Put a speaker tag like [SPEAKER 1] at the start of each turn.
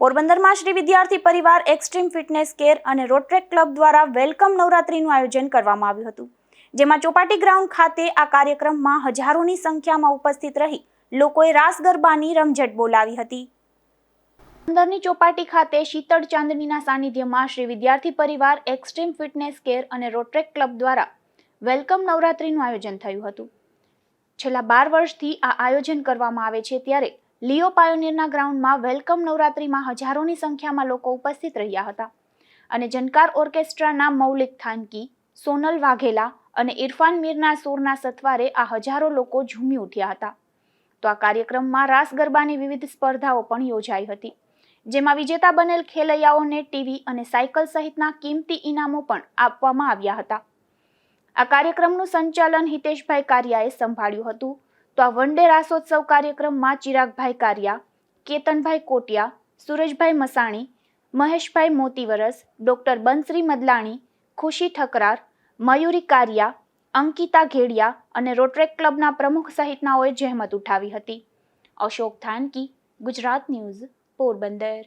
[SPEAKER 1] પોરબંદરમાં શ્રી વિદ્યાર્થી પરિવાર એક્સ્ટ્રીમ ફિટનેસ કેર અને રોટરેક ક્લબ દ્વારા વેલકમ નવરાત્રીનું આયોજન કરવામાં આવ્યું હતું, જેમાં ચોપાટી ગ્રાઉન્ડ ખાતે આ કાર્યક્રમમાં હજારોની સંખ્યામાં ઉપસ્થિત રહી લોકોએ રાસ ગરબાની રમઝટ બોલાવી હતી. પોરબંદરની ચોપાટી ખાતે શીતળ ચાંદનીના સાનિધ્યમાં શ્રી વિદ્યાર્થી પરિવાર એક્સ્ટ્રીમ ફિટનેસ કેર અને રોટરેક ક્લબ દ્વારા વેલકમ નવરાત્રીનું આયોજન થયું હતું. છેલ્લા 12 વર્ષથી આ આયોજન કરવામાં આવે છે, ત્યારે લિયો પાયોનિયરના ગ્રાઉન્ડમાં વેલકમ નવરાત્રીમાં હજારોની સંખ્યામાં લોકો ઉપસ્થિત રહ્યા હતા અને જનકાર ઓર્કેસ્ટ્રાના મૌલિક થાનકી, સોનલ વાઘેલા અને ઇરફાન મીરના સૂરના સથવારે આ હજારો લોકો ઝૂમી ઉઠ્યા હતા. તો આ કાર્યક્રમમાં રાસ ગરબાની વિવિધ સ્પર્ધાઓ પણ યોજાઈ હતી, જેમાં વિજેતા બનેલ ખેલૈયાઓને ટીવી અને સાયકલ સહિતના કિંમતી ઇનામો પણ આપવામાં આવ્યા હતા. આ કાર્યક્રમનું સંચાલન હિતેશભાઈ કારિયાએ સંભાળ્યું હતું. તો આ વન ડે રાસોત્સવ કાર્યક્રમમાં ચિરાગભાઈ કારિયા, કેતનભાઈ કોટિયા, સુરજભાઈ મસાણી, મહેશભાઈ મોતીવરસ, ડોક્ટર બંસરી મદલાણી, ખુશી ઠકરાર, મયુરી કારિયા, અંકિતા ઘેડિયા અને રોટરેક ક્લબના પ્રમુખ સહિતનાઓએ જહેમત ઉઠાવી હતી. અશોક થાનકી, ગુજરાત ન્યૂઝ, પોરબંદર.